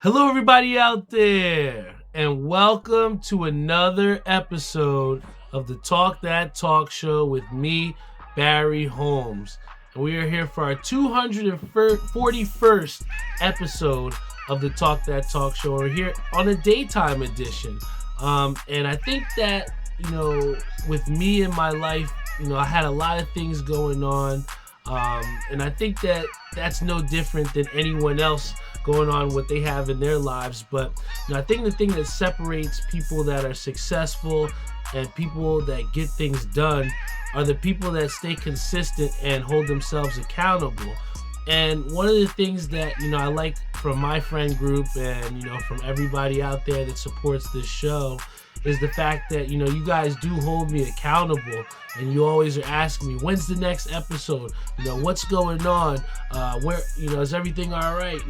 Hello, everybody out there, and welcome to another episode of the Talk That Talk Show with me, Barry Holmes. And we are here for our 241st episode of the Talk That Talk Show. We're here on a daytime edition. And I think that, with me in my life, I had a lot of things going on. And I think that that's no different than anyone else going on what they have in their lives. But I think the thing that separates people that are successful and people that get things done are the people that stay consistent and hold themselves accountable. And one of the things that I like from my friend group and from everybody out there that supports this show is the fact that you guys do hold me accountable, and you always are asking me, when's the next episode, what's going on, where is everything all right,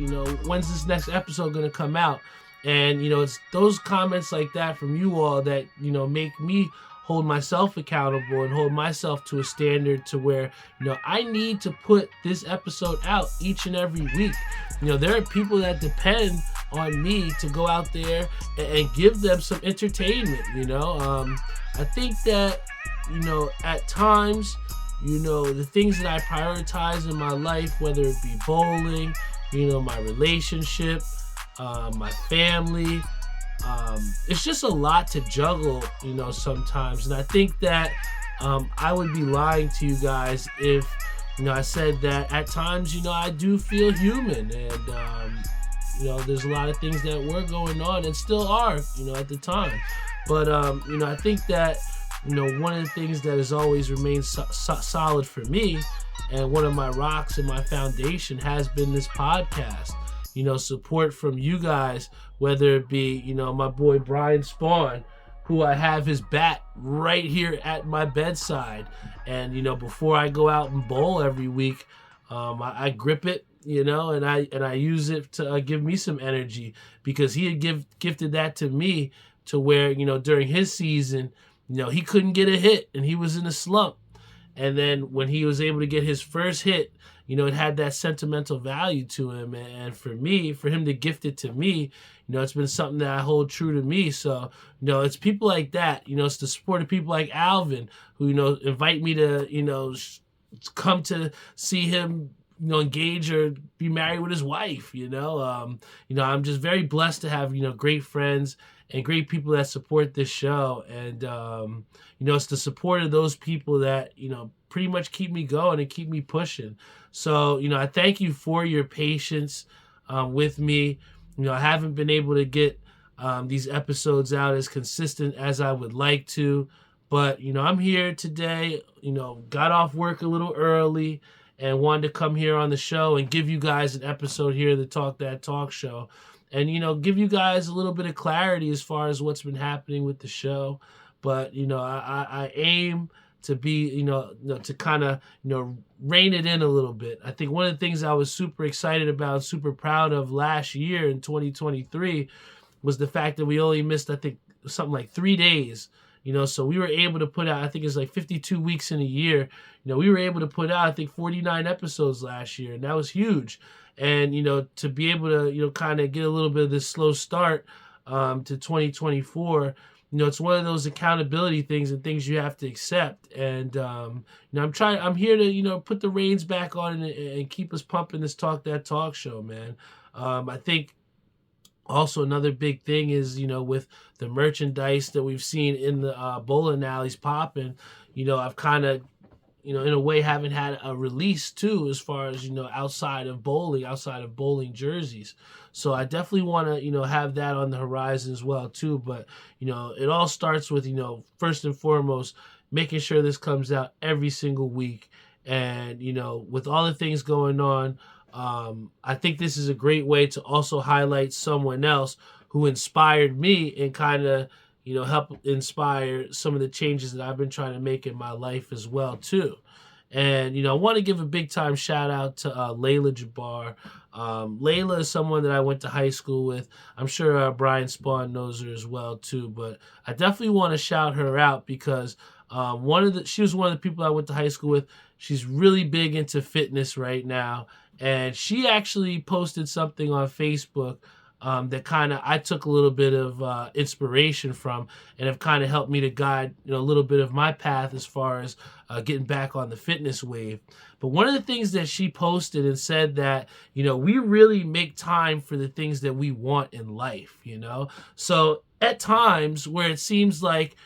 when's this next episode going to come out. And it's those comments like that from you all that make me hold myself accountable and hold myself to a standard to where I need to put this episode out each and every week. There are people that depend on me to go out there and give them some entertainment. I think that at times the things that I prioritize in my life, whether it be bowling, my relationship, my family, it's just a lot to juggle sometimes. And I think that I would be lying to you guys if I said that at times I do feel human, and there's a lot of things that were going on and still are at the time. But I think that one of the things that has always remained solid for me, and one of my rocks and my foundation, has been this podcast. Support from you guys, whether it be my boy Brian Spawn, who I have his bat right here at my bedside, and before I go out and bowl every week, I grip it, and I use it to give me some energy, because he had gifted that to me, to where during his season, he couldn't get a hit and he was in a slump, and then when he was able to get his first hit, it had that sentimental value to him. And for him to gift it to me, it's been something that I hold true to me. So, it's people like that, it's the support of people like Alvin, who, invite me to, come to see him, engage or be married with his wife. I'm just very blessed to have, great friends and great people that support this show. And, it's the support of those people that, pretty much keep me going and keep me pushing. So, I thank you for your patience with me. I haven't been able to get these episodes out as consistent as I would like to, but, I'm here today, got off work a little early and wanted to come here on the show and give you guys an episode here of the Talk That Talk Show, and, give you guys a little bit of clarity as far as what's been happening with the show. But, I aim to be, to kind of, rein it in a little bit. I think one of the things I was super excited about, super proud of last year in 2023 was the fact that we only missed, I think, something like 3 days. So we were able to put out, I think it's like 52 weeks in a year. We were able to put out, I think, 49 episodes last year, and that was huge. And, to be able to, kind of get a little bit of this slow start to 2024, it's one of those accountability things and things you have to accept. And, I'm here to, put the reins back on and keep us pumping this Talk That Talk Show, man. I think also another big thing is, with the merchandise that we've seen in the bowling alleys popping, I've kind of, in a way, haven't had a release too, as far as, outside of bowling jerseys. So I definitely want to, have that on the horizon as well too. But, it all starts with, first and foremost, making sure this comes out every single week. And, with all the things going on, I think this is a great way to also highlight someone else who inspired me and kind of, help inspire some of the changes that I've been trying to make in my life as well too. And, I want to give a big time shout out to Layla Jabbar. Layla is someone that I went to high school with. I'm sure Brian Spawn knows her as well too, but I definitely want to shout her out because she was one of the people I went to high school with. She's really big into fitness right now. And she actually posted something on Facebook that kind of I took a little bit of inspiration from, and have kind of helped me to guide a little bit of my path as far as getting back on the fitness wave. But one of the things that she posted and said that we really make time for the things that we want in life. So at times where it seems like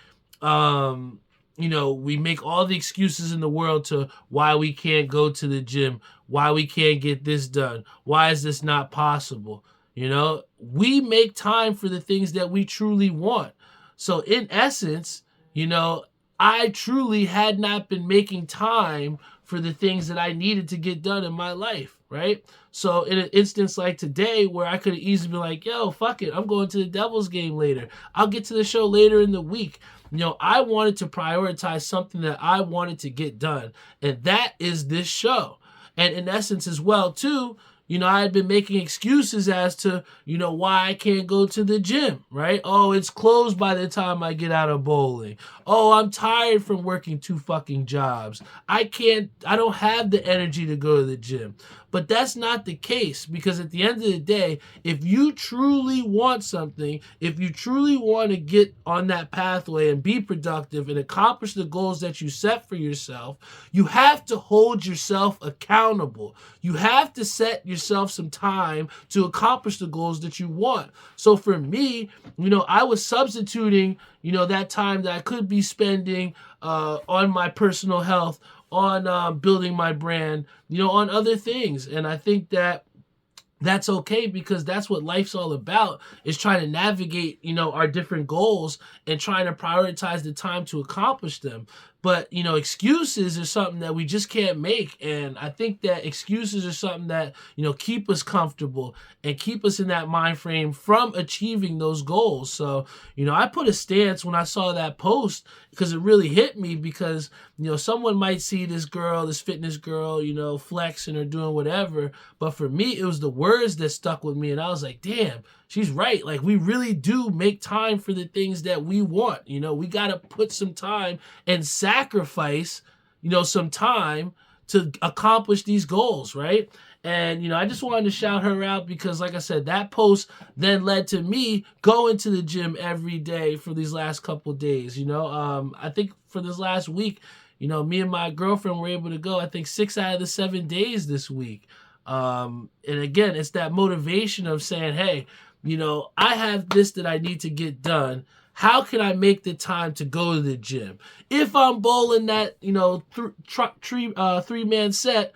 we make all the excuses in the world to why we can't go to the gym, why we can't get this done, why is this not possible. We make time for the things that we truly want. So in essence, I truly had not been making time for the things that I needed to get done in my life, right? So in an instance like today where I could have easily been like, yo, fuck it, I'm going to the Devils game later. I'll get to the show later in the week. I wanted to prioritize something that I wanted to get done, and that is this show. And in essence as well, too, I had been making excuses as to, why I can't go to the gym, right? Oh, it's closed by the time I get out of bowling. Oh, I'm tired from working 2 fucking jobs. I don't have the energy to go to the gym. But that's not the case, because at the end of the day, if you truly want something, if you truly want to get on that pathway and be productive and accomplish the goals that you set for yourself, you have to hold yourself accountable. You have to set yourself some time to accomplish the goals that you want. So for me, I was substituting, that time that I could be spending on my personal health, on building my brand, on other things. And I think that that's okay, because that's what life's all about, is trying to navigate, our different goals and trying to prioritize the time to accomplish them. But, excuses are something that we just can't make. And I think that excuses are something that, keep us comfortable and keep us in that mind frame from achieving those goals. So, I put a stance when I saw that post, because it really hit me, because, someone might see this girl, this fitness girl, flexing or doing whatever. But for me, it was the words that stuck with me. And I was like, damn, she's right. Like, we really do make time for the things that we want. We got to put some time and sacrifice, some time to accomplish these goals, right? And, I just wanted to shout her out, because, like I said, that post then led to me going to the gym every day for these last couple of days. I think for this last week, me and my girlfriend were able to go, I think 6 out of the 7 days this week. And again, it's that motivation of saying, hey, I have this that I need to get done. How can I make the time to go to the gym? If I'm bowling that, 3-man set,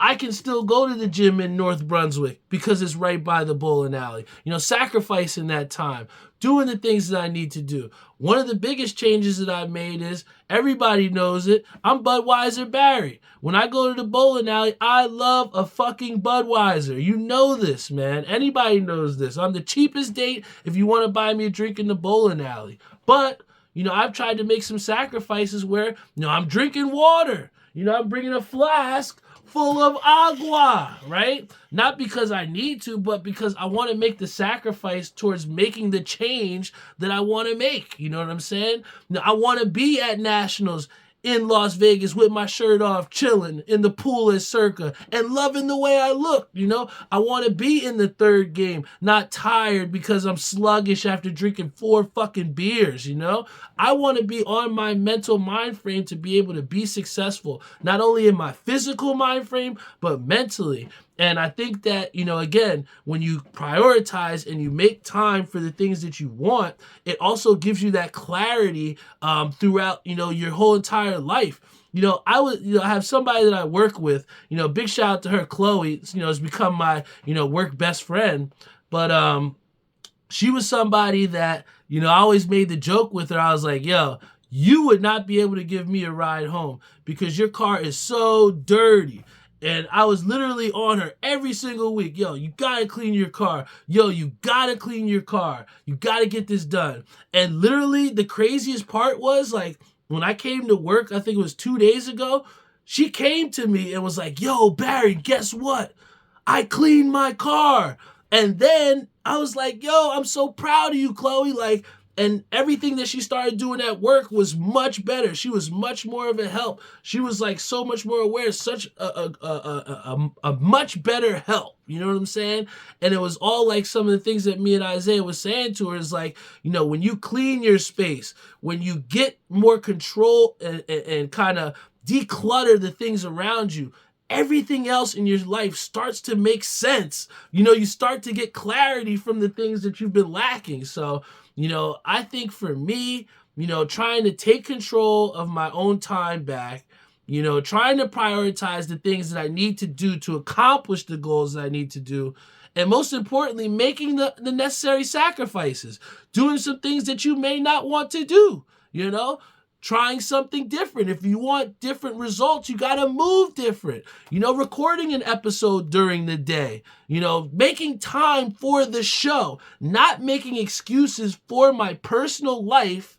I can still go to the gym in North Brunswick because it's right by the bowling alley. Sacrificing that time, doing the things that I need to do. One of the biggest changes that I've made is, everybody knows it, I'm Budweiser Barry. When I go to the bowling alley, I love a fucking Budweiser. You know this, man. Anybody knows this. I'm the cheapest date if you want to buy me a drink in the bowling alley. But, I've tried to make some sacrifices where, I'm drinking water. I'm bringing a flask full of agua, right? Not because I need to, but because I want to make the sacrifice towards making the change that I want to make. You know what I'm saying? Now, I want to be at Nationals in Las Vegas with my shirt off, chilling in the pool at Circa and loving the way I look. I want to be in the third game, not tired because I'm sluggish after drinking 4 fucking beers. I want to be on my mental mind frame to be able to be successful, not only in my physical mind frame, but mentally. And I think that, again, when you prioritize and you make time for the things that you want, it also gives you that clarity throughout, your whole entire life. I have somebody that I work with, big shout out to her, Chloe, has become my, work best friend. But she was somebody that, I always made the joke with her. I was like, yo, you would not be able to give me a ride home because your car is so dirty. And I was literally on her every single week. Yo, you got to clean your car. Yo, you got to clean your car. You got to get this done. And literally the craziest part was, like, when I came to work, I think it was 2 days ago, she came to me and was like, yo, Barry, guess what? I cleaned my car. And then I was like, yo, I'm so proud of you, Chloe. Like, And everything that she started doing at work was much better. She was much more of a help. She was like so much more aware, such a much better help. You know what I'm saying? And it was all like some of the things that me and Isaiah was saying to her is like, when you clean your space, when you get more control and kind of declutter the things around you, everything else in your life starts to make sense. You start to get clarity from the things that you've been lacking. So, I think for me, trying to take control of my own time back, trying to prioritize the things that I need to do to accomplish the goals that I need to do, and most importantly, making the necessary sacrifices, doing some things that you may not want to do, trying something different. If you want different results, you got to move different. Recording an episode during the day, making time for the show, not making excuses for my personal life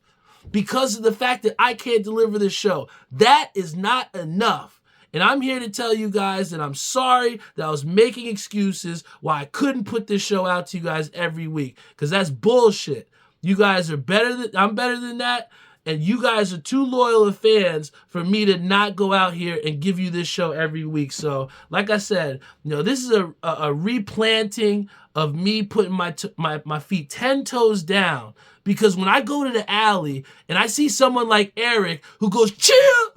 because of the fact that I can't deliver the show. That is not enough. And I'm here to tell you guys that I'm sorry that I was making excuses why I couldn't put this show out to you guys every week, because that's bullshit. You guys are I'm better than that. And you guys are too loyal of fans for me to not go out here and give you this show every week. So, like I said, this is a replanting of me putting my feet 10 toes down. Because when I go to the alley and I see someone like Eric who goes, chill,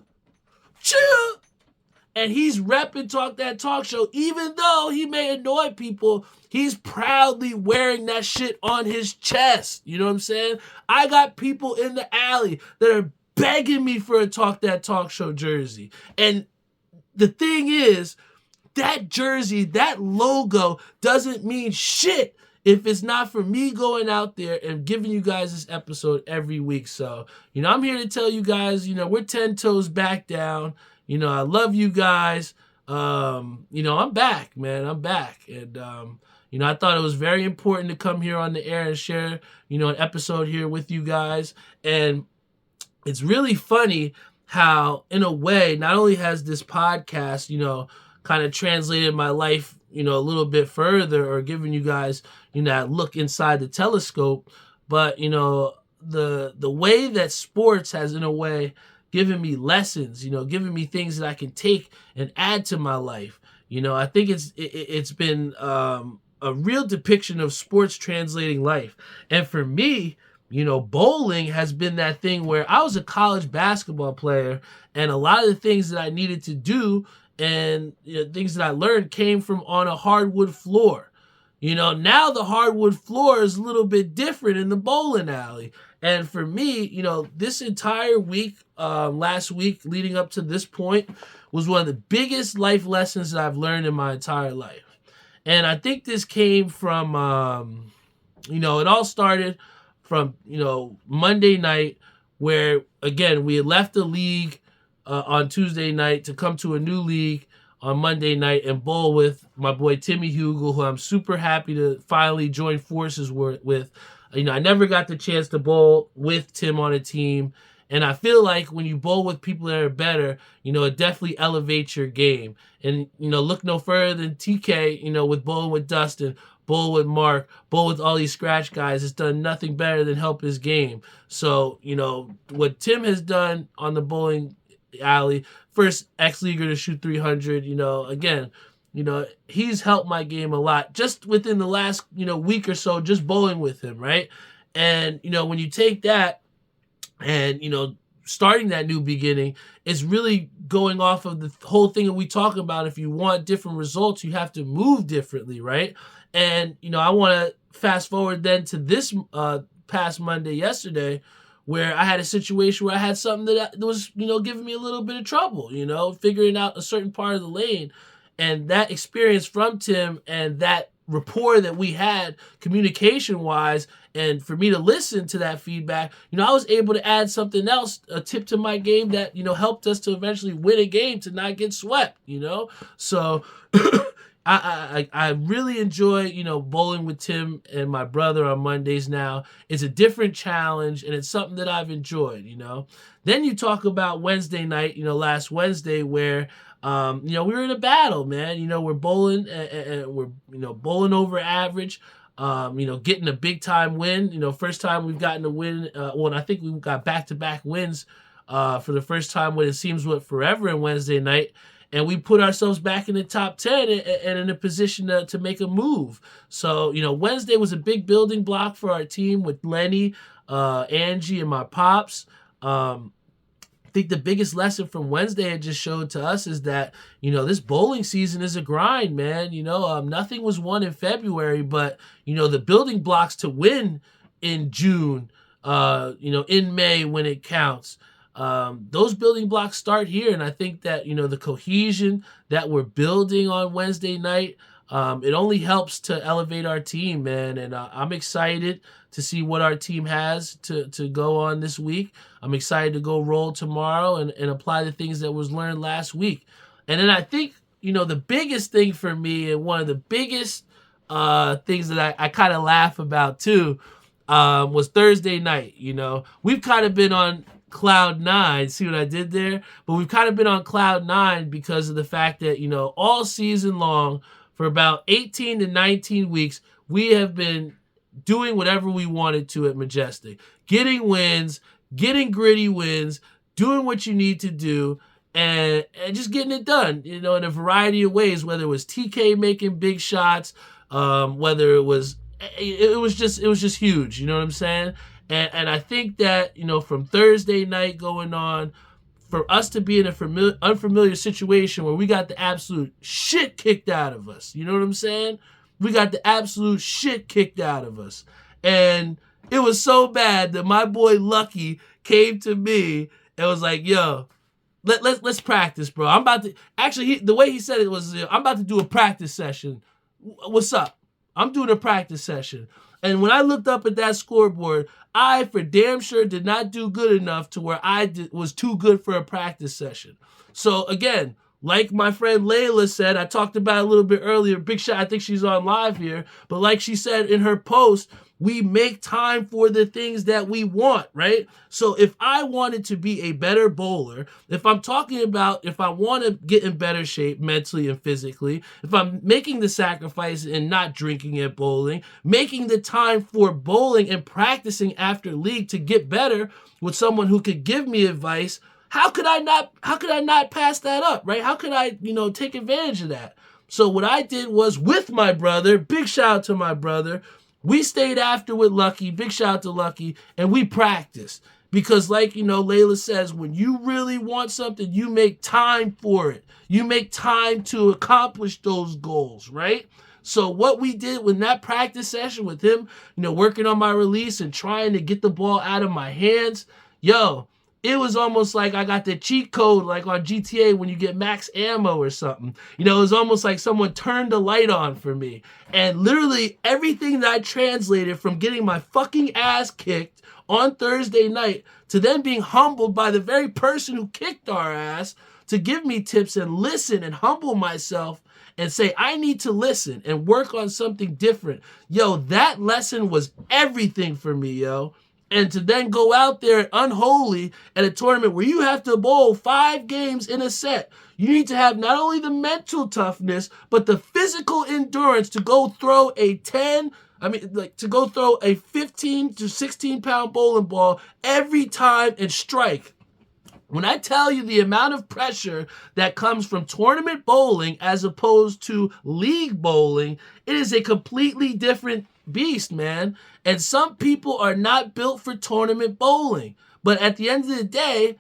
and he's repping Talk That Talk Show, even though he may annoy people, he's proudly wearing that shit on his chest. You know what I'm saying? I got people in the alley that are begging me for a Talk That Talk Show jersey. And the thing is, that jersey, that logo doesn't mean shit if it's not for me going out there and giving you guys this episode every week. So, I'm here to tell you guys, we're 10 toes back down. I love you guys. I'm back, man. I'm back. And, I thought it was very important to come here on the air and share, an episode here with you guys. And it's really funny how, in a way, not only has this podcast, kind of translated my life, a little bit further, or giving you guys, that look inside the telescope, but, the way that sports has, in a way, given me lessons, giving me things that I can take and add to my life. I think it's been a real depiction of sports translating life. And for me, bowling has been that thing where I was a college basketball player, and a lot of the things that I needed to do and things that I learned came from on a hardwood floor. Now the hardwood floor is a little bit different in the bowling alley. And for me, this entire week, last week leading up to this point, was one of the biggest life lessons that I've learned in my entire life. And I think this came from, it all started from, Monday night, where, again, we had left the league on Tuesday night to come to a new league on Monday night and bowl with my boy Timmy Hugel, who I'm super happy to finally join forces with. I never got the chance to bowl with Tim on a team. And I feel like when you bowl with people that are better, it definitely elevates your game. And, look no further than TK, with bowling with Dustin, bowl with Mark, bowl with all these scratch guys. It's done nothing better than help his game. So, what Tim has done on the bowling alley, first ex-leaguer to shoot 300, again, he's helped my game a lot just within the last, week or so, just bowling with him, right? And, when you take that and, starting that new beginning, is really going off of the whole thing that we talk about. If you want different results, you have to move differently, right? And, I want to fast forward then to this past Monday yesterday, where I had a situation where I had something that was, giving me a little bit of trouble, figuring out a certain part of the lane. And that experience from Tim and that rapport that we had communication-wise, and for me to listen to that feedback, I was able to add something else, a tip to my game that, helped us to eventually win a game, to not get swept, So I really enjoy, bowling with Tim and my brother on Mondays now. It's a different challenge, and it's something that I've enjoyed, Then you talk about Wednesday night, last Wednesday, where we were in a battle, man. We're bowling and we're, bowling over average. Getting a big time win. First time we've gotten a win. And I think we've got back-to-back wins for the first time when it seems forever in Wednesday night. And we put ourselves back in the top 10 and in a position to make a move. So, Wednesday was a big building block for our team with Lenny, Angie, and my pops. I think the biggest lesson from Wednesday it just showed to us is that, this bowling season is a grind, man. Nothing was won in February, but, the building blocks to win in June, in May when it counts. Those building blocks start here. And I think that, the cohesion that we're building on Wednesday night, it only helps to elevate our team, man. And I'm excited to see what our team has to go on this week. I'm excited to go roll tomorrow and apply the things that was learned last week. And then I think, the biggest thing for me and one of the biggest things that I kind of laugh about too was Thursday night. We've kind of been on cloud nine. See what I did there? But we've kind of been on cloud nine because of the fact that, all season long for about 18 to 19 weeks, we have been doing whatever we wanted to at Majestic. Getting wins, getting gritty wins, doing what you need to do, and just getting it done, in a variety of ways, whether it was TK making big shots, whether it was just huge, you know what I'm saying? And I think that, from Thursday night going on, for us to be in a unfamiliar situation where we got the absolute shit kicked out of us, you know what I'm saying? We got the absolute shit kicked out of us. And it was so bad that my boy Lucky came to me and was like, yo, let's practice, bro. I'm about to, actually, the way he said it was, I'm about to do a practice session. What's up? I'm doing a practice session. And when I looked up at that scoreboard, I for damn sure did not do good enough to where was too good for a practice session. So again, like my friend Layla said, I talked about it a little bit earlier. Big shout, I think she's on live here. But like she said in her post, we make time for the things that we want, right? So if I wanted to be a better bowler, if I'm talking about if I want to get in better shape mentally and physically, if I'm making the sacrifice and not drinking at bowling, making the time for bowling and practicing after league to get better with someone who could give me advice, how could I not pass that up, right? How could I, take advantage of that? So what I did was with my brother, big shout out to my brother, we stayed after with Lucky, big shout out to Lucky, and we practiced. Because like, Layla says, when you really want something, you make time for it. You make time to accomplish those goals, right? So what we did with that practice session with him, working on my release and trying to get the ball out of my hands, it was almost like I got the cheat code like on GTA when you get max ammo or something. It was almost like someone turned the light on for me. And literally everything that I translated from getting my fucking ass kicked on Thursday night to then being humbled by the very person who kicked our ass to give me tips and listen and humble myself and say, I need to listen and work on something different. That lesson was everything for me, And to then go out there unholy at a tournament where you have to bowl 5 games in a set. You need to have not only the mental toughness, but the physical endurance to go throw a 15 to 16 pound bowling ball every time and strike. When I tell you the amount of pressure that comes from tournament bowling as opposed to league bowling, it is a completely different beast, man. And some people are not built for tournament bowling. But at the end of the day,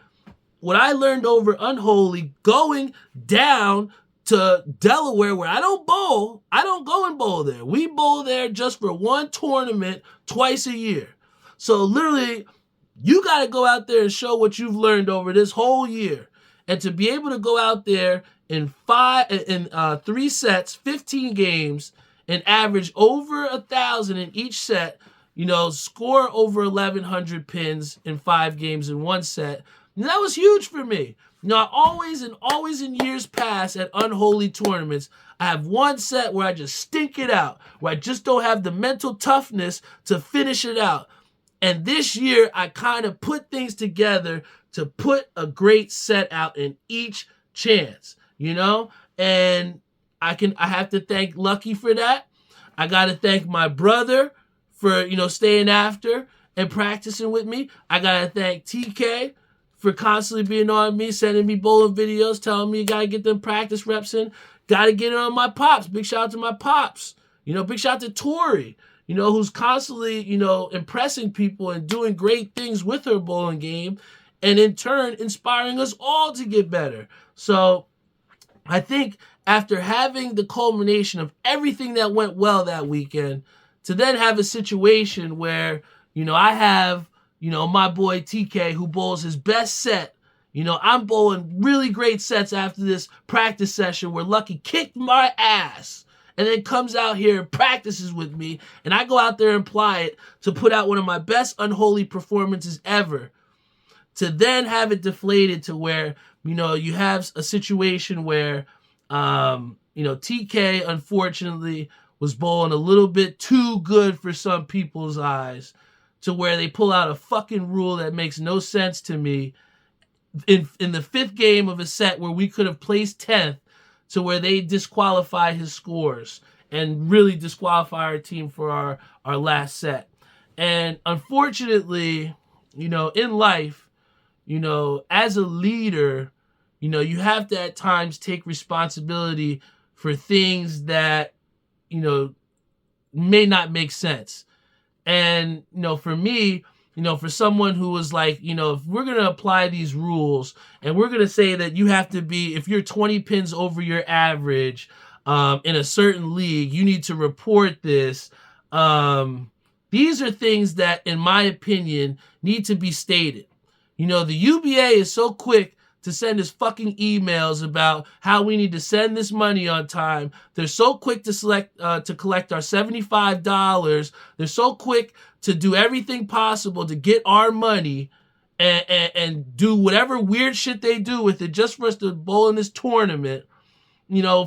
what I learned over Unholy, going down to Delaware where I don't bowl, I don't go and bowl there. We bowl there just for one tournament twice a year. So literally, you got to go out there and show what you've learned over this whole year. And to be able to go out there in 3 sets, 15 games, and average over 1,000 in each set, score over 1,100 pins in 5 games in 1 set. And that was huge for me. I always in years past at Unholy tournaments, I have 1 set where I just stink it out, where I just don't have the mental toughness to finish it out. And this year, I kind of put things together to put a great set out in each chance, And I have to thank Lucky for that. I got to thank my brother for, staying after and practicing with me. I got to thank TK for constantly being on me, sending me bowling videos, telling me you got to get them practice reps in. Got to get it on my pops. Big shout out to my pops. Big shout out to Tori, who's constantly, impressing people and doing great things with her bowling game, and in turn inspiring us all to get better. So I think after having the culmination of everything that went well that weekend, to then have a situation where, I have, my boy TK who bowls his best set. I'm bowling really great sets after this practice session where Lucky kicked my ass and then comes out here and practices with me, and I go out there and apply it to put out one of my best unholy performances ever. To then have it deflated to where, you have a situation where, TK, unfortunately, was bowling a little bit too good for some people's eyes, to where they pull out a fucking rule that makes no sense to me in the fifth game of a set where we could have placed 10th, to where they disqualify his scores and really disqualify our team for our last set. And unfortunately, in life, as a leader, you have to at times take responsibility for things that, may not make sense. And, for me, for someone who was like, if we're going to apply these rules and we're going to say that you have to be, if you're 20 pins over your average in a certain league, you need to report this. These are things that, in my opinion, need to be stated. The UBA is so quick to send us fucking emails about how we need to send this money on time. They're so quick to collect our $75. They're so quick to do everything possible to get our money and do whatever weird shit they do with it just for us to bowl in this tournament.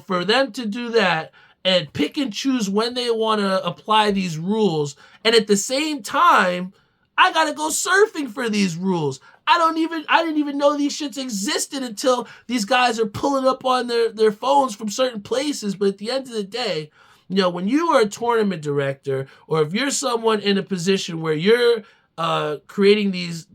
For them to do that and pick and choose when they want to apply these rules, and at the same time, I gotta go surfing for these rules. I didn't even know these shits existed until these guys are pulling up on their phones from certain places. But at the end of the day, when you are a tournament director, or if you're someone in a position where you're creating these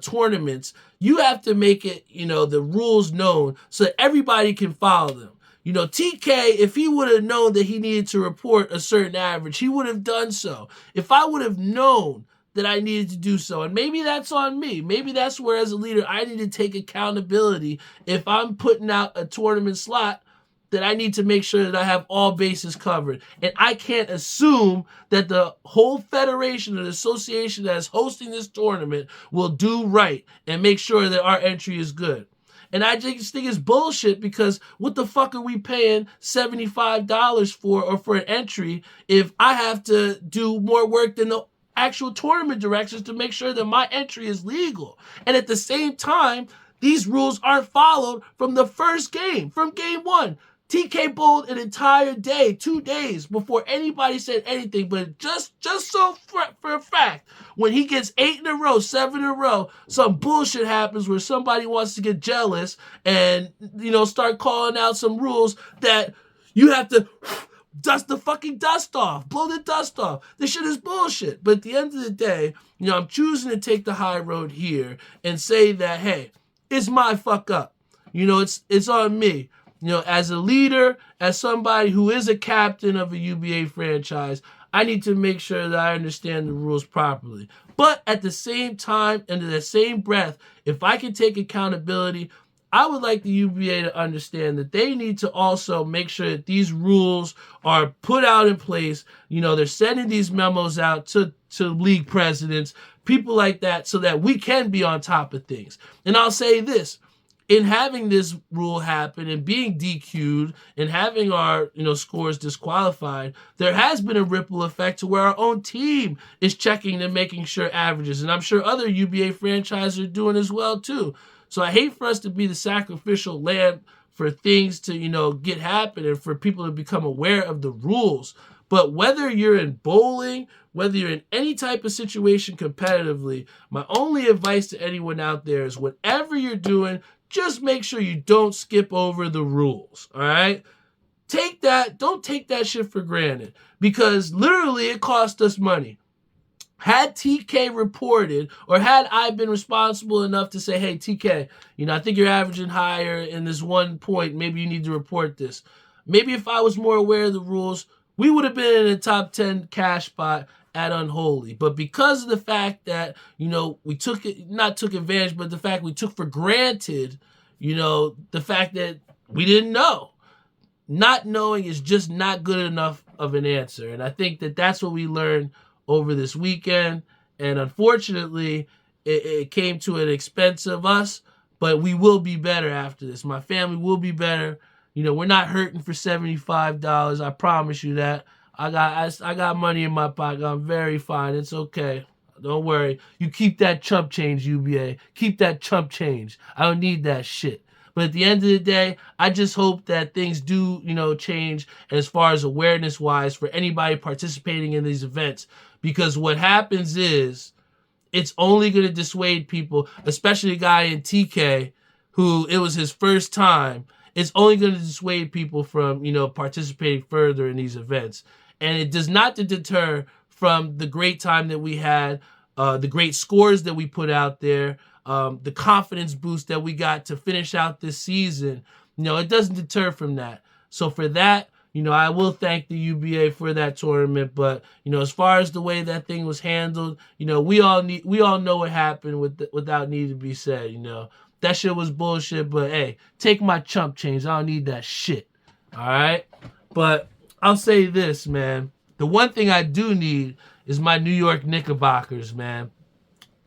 tournaments, you have to make it, the rules known so that everybody can follow them. TK, if he would have known that he needed to report a certain average, he would have done so. If I would have known that I needed to do so, and maybe that's on me. Maybe that's where, as a leader, I need to take accountability. If I'm putting out a tournament slot, that I need to make sure that I have all bases covered. And I can't assume that the whole federation or the association that is hosting this tournament will do right and make sure that our entry is good. And I just think it's bullshit, because what the fuck are we paying $75 for, or for an entry, if I have to do more work than the actual tournament directors to make sure that my entry is legal? And at the same time, these rules aren't followed from the first game, from game one. TK bowled an entire day, 2 days, before anybody said anything. But just so for a fact, when he gets 8 in a row, 7 in a row, some bullshit happens where somebody wants to get jealous and, start calling out some rules that you have to dust the fucking dust off, blow the dust off. This shit is bullshit. But at the end of the day, I'm choosing to take the high road here and say that, hey, it's my fuck up. It's on me. As a leader, as somebody who is a captain of a UBA franchise, I need to make sure that I understand the rules properly. But at the same time, and in the same breath, if I can take accountability, I would like the UBA to understand that they need to also make sure that these rules are put out in place. They're sending these memos out to league presidents, people like that, so that we can be on top of things. And I'll say this. In having this rule happen and being DQ'd and having our, scores disqualified, there has been a ripple effect to where our own team is checking and making sure averages. And I'm sure other UBA franchises are doing as well, too. So I hate for us to be the sacrificial lamb for things to, get happen and for people to become aware of the rules. But whether you're in bowling, whether you're in any type of situation competitively, my only advice to anyone out there is whatever you're doing, just make sure you don't skip over the rules, all right? Don't take that shit for granted, because literally it cost us money. Had TK reported, or had I been responsible enough to say, hey, TK, I think you're averaging higher in this 1 point. Maybe you need to report this. Maybe if I was more aware of the rules, we would have been in a top 10 cash spot at Unholy. But because of the fact that, we took advantage, but the fact we took for granted, the fact that we didn't know. Not knowing is just not good enough of an answer. And I think that that's what we learned over this weekend. And unfortunately, it came to an expense of us, but we will be better after this. My family will be better. We're not hurting for $75. I promise you that. I got money in my pocket. I'm very fine. It's okay. Don't worry. You keep that chump change, UBA. Keep that chump change. I don't need that shit. But at the end of the day, I just hope that things do, change as far as awareness-wise for anybody participating in these events. Because what happens is it's only going to dissuade people, especially a guy in TK who it was his first time. It's only going to dissuade people from, participating further in these events. And it does not deter from the great time that we had, the great scores that we put out there, the confidence boost that we got to finish out this season. It doesn't deter from that. So for that, I will thank the UBA for that tournament. But, as far as the way that thing was handled, we all know what happened without needing to be said. That shit was bullshit. But hey, take my chump change. I don't need that shit. All right. But I'll say this, man. The one thing I do need is my New York Knickerbockers, man.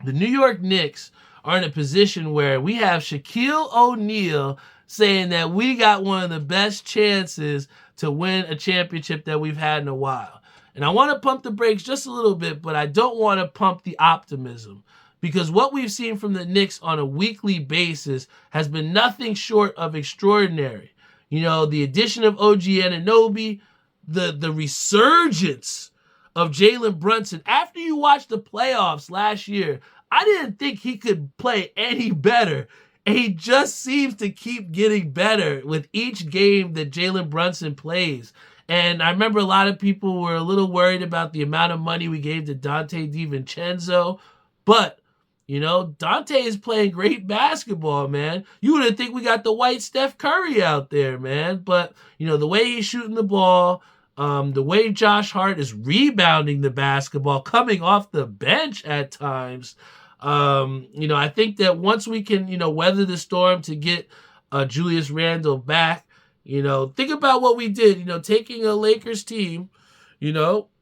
The New York Knicks are in a position where we have Shaquille O'Neal saying that we got one of the best chances to win a championship that we've had in a while. And I want to pump the brakes just a little bit, but I don't want to pump the optimism, because what we've seen from the Knicks on a weekly basis has been nothing short of extraordinary. The addition of OG Anunoby, the resurgence of Jalen Brunson. After you watched the playoffs last year, I didn't think he could play any better. And he just seems to keep getting better with each game that Jalen Brunson plays. And I remember a lot of people were a little worried about the amount of money we gave to Dante DiVincenzo. But, Dante is playing great basketball, man. You wouldn't think we got the white Steph Curry out there, man. But, the way he's shooting the ball, the way Josh Hart is rebounding the basketball, coming off the bench at times, I think that once we can, weather the storm to get Julius Randle back, think about what we did, taking a Lakers team,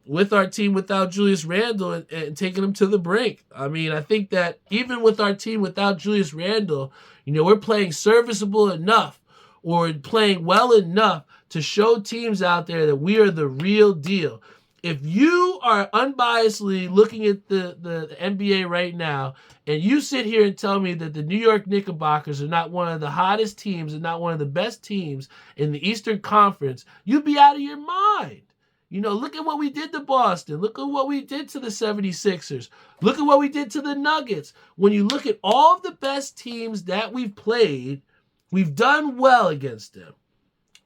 with our team without Julius Randle and taking them to the brink. I mean, I think that even with our team without Julius Randle, we're playing serviceable enough or playing well enough to show teams out there that we are the real deal. If you are unbiasedly looking at the NBA right now and you sit here and tell me that the New York Knickerbockers are not one of the hottest teams and not one of the best teams in the Eastern Conference, you'd be out of your mind. Look at what we did to Boston. Look at what we did to the 76ers. Look at what we did to the Nuggets. When you look at all of the best teams that we've played, we've done well against them.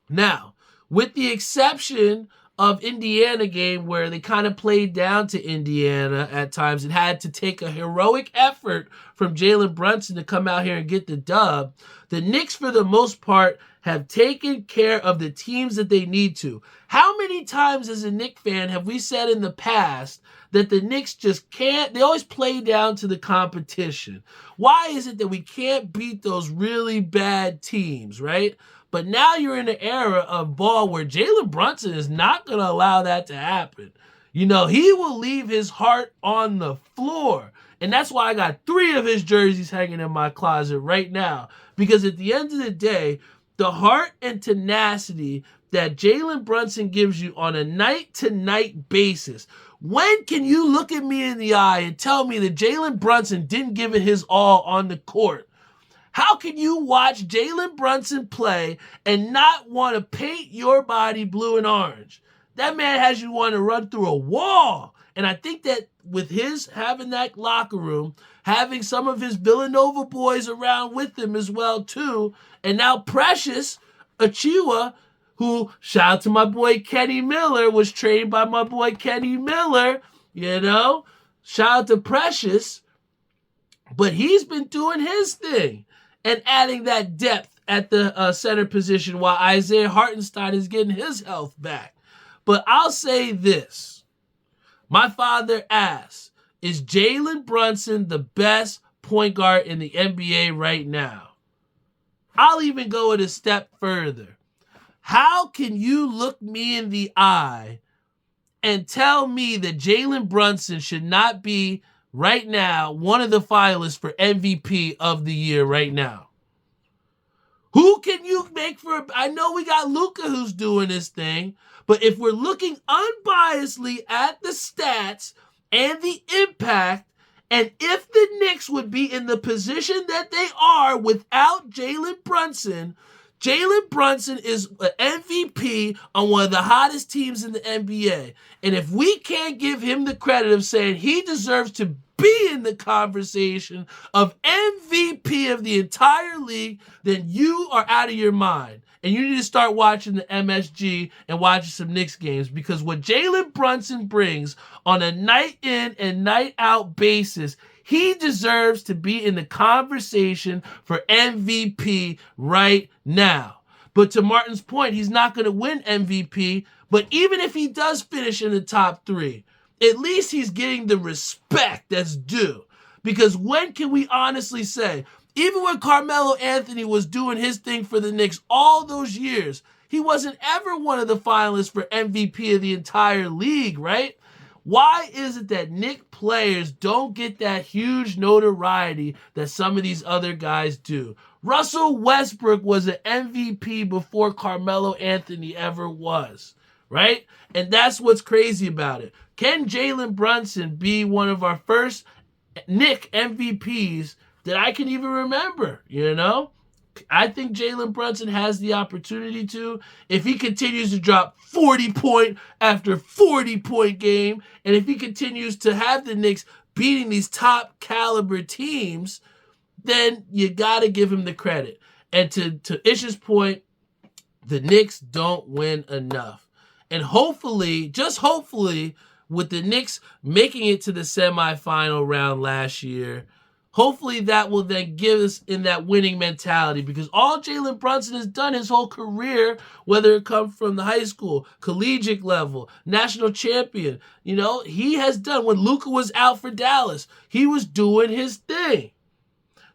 Now, with the exception of Indiana game where they kind of played down to Indiana at times and had to take a heroic effort from Jalen Brunson to come out here and get the dub, the Knicks, for the most part, have taken care of the teams that they need to. How many times as a Knicks fan have we said in the past that the Knicks just can't, they always play down to the competition? Why is it that we can't beat those really bad teams, right? But now you're in an era of ball where Jalen Brunson is not going to allow that to happen. He will leave his heart on the floor. And that's why I got 3 of his jerseys hanging in my closet right now. Because at the end of the day, the heart and tenacity that Jalen Brunson gives you on a night-to-night basis. When can you look at me in the eye and tell me that Jalen Brunson didn't give it his all on the court? How can you watch Jalen Brunson play and not want to paint your body blue and orange? That man has you want to run through a wall. And I think that with his having that locker room, having some of his Villanova boys around with him as well too, and now Precious Achiuwa, who, shout out to my boy Kenny Miller, was trained by my boy Kenny Miller, shout out to Precious, but he's been doing his thing and adding that depth at the center position while Isaiah Hartenstein is getting his health back. But I'll say this. My father asks, is Jalen Brunson the best point guard in the NBA right now? I'll even go it a step further. How can you look me in the eye and tell me that Jalen Brunson should not be right now one of the finalists for MVP of the year right now? Who can you make for? I know we got Luka who's doing this thing, but if we're looking unbiasedly at the stats and the impact, and if the Knicks would be in the position that they are without Jalen Brunson is an MVP on one of the hottest teams in the NBA. And if we can't give him the credit of saying he deserves to be in the conversation of MVP of the entire league, then you are out of your mind. And you need to start watching the MSG and watching some Knicks games, because what Jalen Brunson brings on a night in and night out basis, he deserves to be in the conversation for MVP right now. But to Martin's point, he's not going to win MVP, but even if he does finish in the top 3, at least he's getting the respect that's due. Because when can we honestly say, even when Carmelo Anthony was doing his thing for the Knicks all those years, he wasn't ever one of the finalists for MVP of the entire league, right? Why is it that Knicks players don't get that huge notoriety that some of these other guys do? Russell Westbrook was an MVP before Carmelo Anthony ever was, right? And that's what's crazy about it. Can Jalen Brunson be one of our first Knicks MVPs that I can even remember, I think Jalen Brunson has the opportunity to, if he continues to drop 40-point after 40-point game, and if he continues to have the Knicks beating these top caliber teams, then you got to give him the credit. And to Ish's point, the Knicks don't win enough. And hopefully, just hopefully, with the Knicks making it to the semifinal round last year, hopefully that will then give us in that winning mentality, because all Jalen Brunson has done his whole career, whether it comes from the high school, collegiate level, national champion, he has done. When Luka was out for Dallas, he was doing his thing.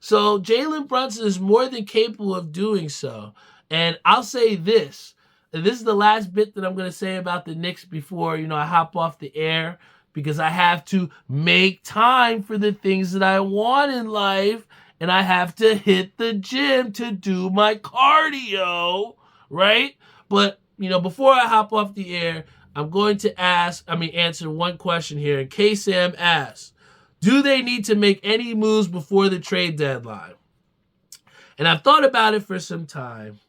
So Jalen Brunson is more than capable of doing so. And I'll say this, and this is the last bit that I'm going to say about the Knicks before, I hop off the air, because I have to make time for the things that I want in life, and I have to hit the gym to do my cardio, right? But, before I hop off the air, I'm going to answer one question here. And K-Sam asks, do they need to make any moves before the trade deadline? And I've thought about it for some time,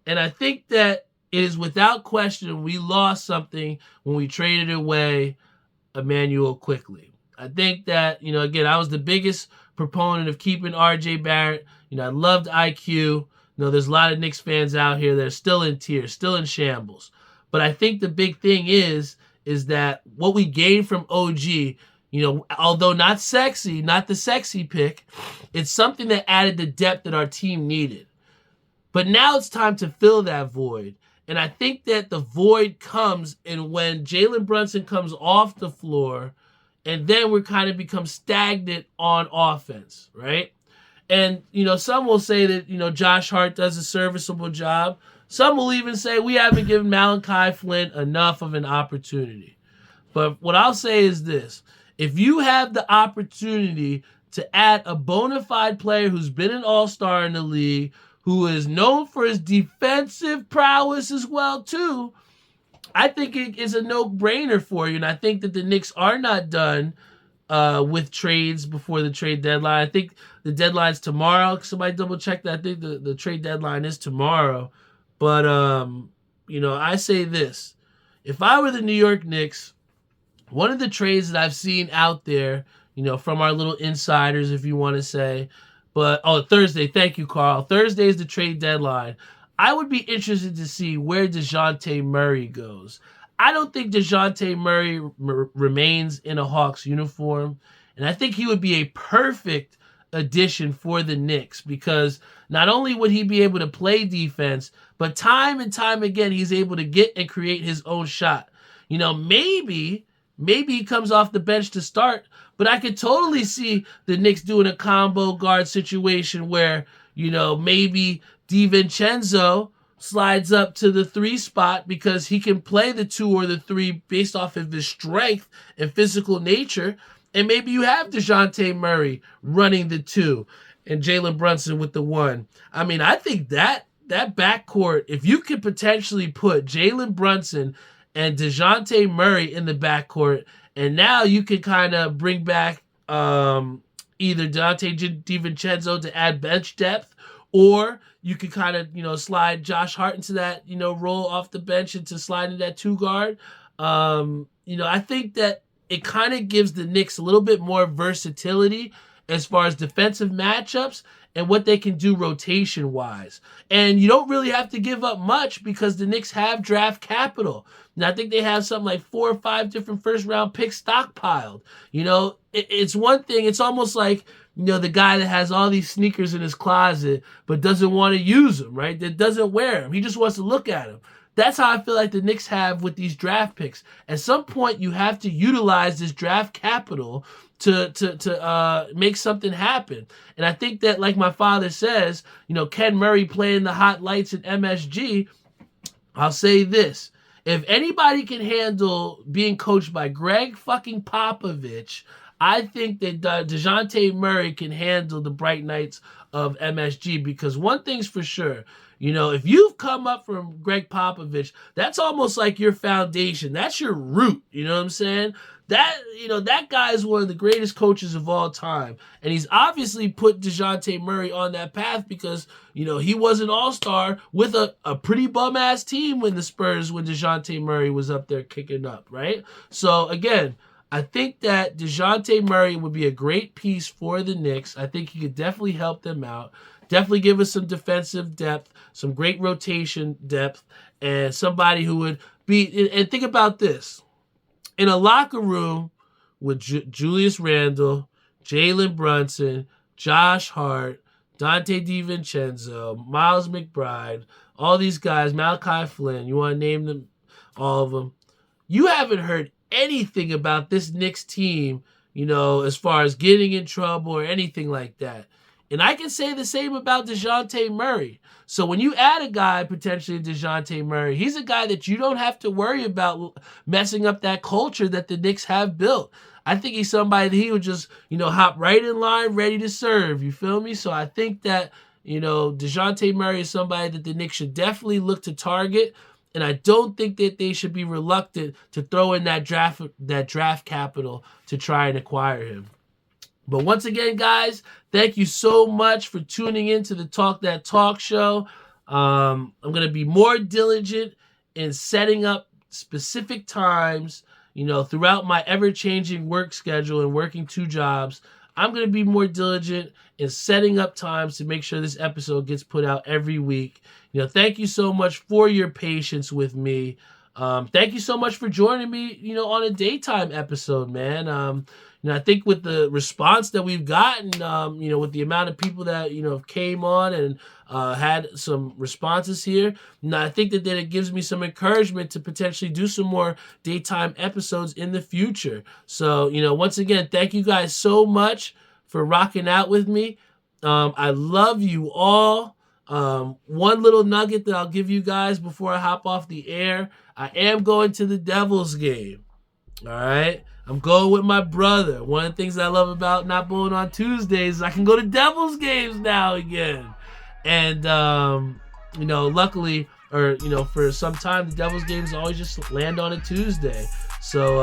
and I think that it is without question we lost something when we traded away Emmanuel quickly. I think that, again, I was the biggest proponent of keeping RJ Barrett. I loved IQ. There's a lot of Knicks fans out here that are still in tears, still in shambles. But I think the big thing is that what we gained from OG, although not the sexy pick, it's something that added the depth that our team needed. But now it's time to fill that void. And I think that the void comes in when Jalen Brunson comes off the floor, and then we're kind of become stagnant on offense, right? And, some will say that, Josh Hart does a serviceable job. Some will even say we haven't given Malachi Flynn enough of an opportunity. But what I'll say is this. If you have the opportunity to add a bona fide player who's been an all-star in the league, who is known for his defensive prowess as well, too, I think it is a no-brainer for you. And I think that the Knicks are not done with trades before the trade deadline. I think the deadline's tomorrow. Somebody double-check that. I think the trade deadline is tomorrow. But, I say this. If I were the New York Knicks, one of the trades that I've seen out there, from our little insiders, if you want to say, Thursday. Thank you, Carl. Thursday is the trade deadline. I would be interested to see where DeJounte Murray goes. I don't think DeJounte Murray remains in a Hawks uniform, and I think he would be a perfect addition for the Knicks because not only would he be able to play defense, but time and time again, he's able to get and create his own shot. Maybe he comes off the bench to start, but I could totally see the Knicks doing a combo guard situation where, maybe DiVincenzo slides up to the 3 spot because he can play the 2 or the 3 based off of his strength and physical nature. And maybe you have DeJounte Murray running the 2 and Jalen Brunson with the 1. I mean, I think that backcourt, if you could potentially put Jalen Brunson and DeJounte Murray in the backcourt, and now you can kind of bring back either Dante DiVincenzo to add bench depth, or you could kind of, slide Josh Hart into that, role off the bench and to slide into that 2 guard. I think that it kind of gives the Knicks a little bit more versatility as far as defensive matchups and what they can do rotation-wise. And you don't really have to give up much because the Knicks have draft capital. And I think they have something like 4 or 5 different first-round picks stockpiled. It's one thing. It's almost like, the guy that has all these sneakers in his closet but doesn't want to use them, right? That doesn't wear them. He just wants to look at them. That's how I feel like the Knicks have with these draft picks. At some point, you have to utilize this draft capital to make something happen. And I think that, like my father says, Ken Murray playing the hot lights at MSG, I'll say this. If anybody can handle being coached by Greg fucking Popovich, I think that DeJounte Murray can handle the bright nights of MSG because one thing's for sure, if you've come up from Greg Popovich, that's almost like your foundation. That's your root. You know what I'm saying? That guy is one of the greatest coaches of all time. And he's obviously put DeJounte Murray on that path because, he was an all-star with a pretty bum-ass team when DeJounte Murray was up there kicking up, right? So, again, I think that DeJounte Murray would be a great piece for the Knicks. I think he could definitely help them out. Definitely give us some defensive depth, some great rotation depth, and somebody who would be... And think about this. In a locker room with Julius Randle, Jalen Brunson, Josh Hart, Dante DiVincenzo, Miles McBride, all these guys, Malachi Flynn, you want to name them, all of them. You haven't heard anything about this Knicks team, as far as getting in trouble or anything like that. And I can say the same about DeJounte Murray. So when you add a guy, potentially DeJounte Murray, he's a guy that you don't have to worry about messing up that culture that the Knicks have built. I think he's somebody that he would just, hop right in line, ready to serve. You feel me? So I think that, DeJounte Murray is somebody that the Knicks should definitely look to target. And I don't think that they should be reluctant to throw in that draft capital to try and acquire him. But once again, guys, thank you so much for tuning in to the Talk That Talk show. I'm going to be more diligent in setting up specific times, throughout my ever-changing work schedule and working 2 jobs. I'm going to be more diligent in setting up times to make sure this episode gets put out every week. Thank you so much for your patience with me. Thank you so much for joining me, on a daytime episode, man. I think with the response that we've gotten, with the amount of people that, came on and had some responses here, I think that it gives me some encouragement to potentially do some more daytime episodes in the future. So, once again, thank you guys so much for rocking out with me. I love you all. One little nugget that I'll give you guys before I hop off the air. I am going to the Devils game. All right. I'm going with my brother. One of the things I love about not going on Tuesdays is I can go to Devils games now again. And, luckily, for some time, the Devils games always just land on a Tuesday. So,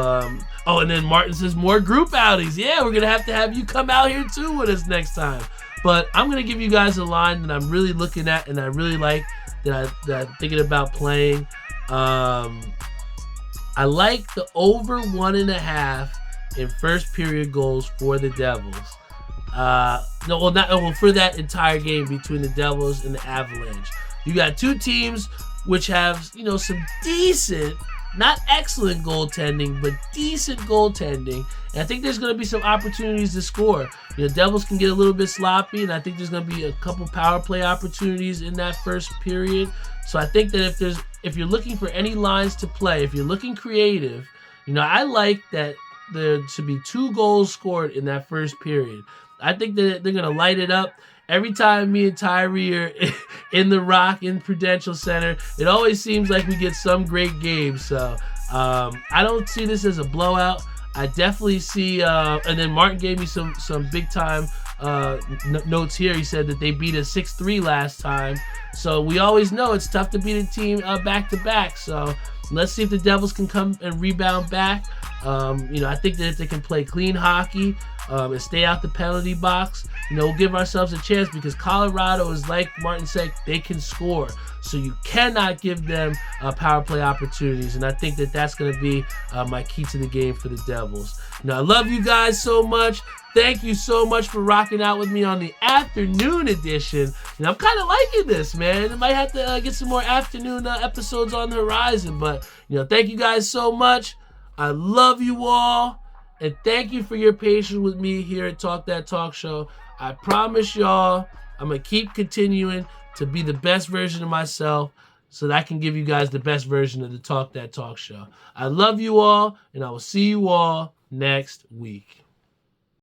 and then Martin says more group outings. Yeah, we're going to have you come out here too with us next time. But I'm going to give you guys a line that I'm really looking at and I really like that I'm thinking about playing. I like the over 1.5 in first period goals for the Devils. For that entire game between the Devils and the Avalanche. You got two teams which have, some decent, not excellent goaltending, but decent goaltending. And I think there's going to be some opportunities to score. Devils can get a little bit sloppy, and I think there's going to be a couple power play opportunities in that first period. So I think that if you're looking for any lines to play, if you're looking creative, I like that there should be 2 goals scored in that first period. I think that they're going to light it up. Every time me and Tyree are in the Rock in Prudential Center, it always seems like we get some great games. So I don't see this as a blowout. I definitely see, and then Martin gave me some big time notes here. He said that they beat us 6-3 last time. So we always know it's tough to beat a team back to back. So let's see if the Devils can come and rebound back. I think that if they can play clean hockey and stay out the penalty box, we'll give ourselves a chance, because Colorado is, like Martin said, they can score. So you cannot give them power play opportunities. And I think that that's going to be my key to the game for the Devils. I love you guys so much. Thank you so much for rocking out with me on the afternoon edition. I'm kind of liking this, man. I might have to get some more afternoon episodes on the horizon. But, thank you guys so much. I love you all. And thank you for your patience with me here at Talk That Talk Show. I promise y'all, I'm going to keep continuing to be the best version of myself so that I can give you guys the best version of the Talk That Talk Show. I love you all, and I will see you all next week.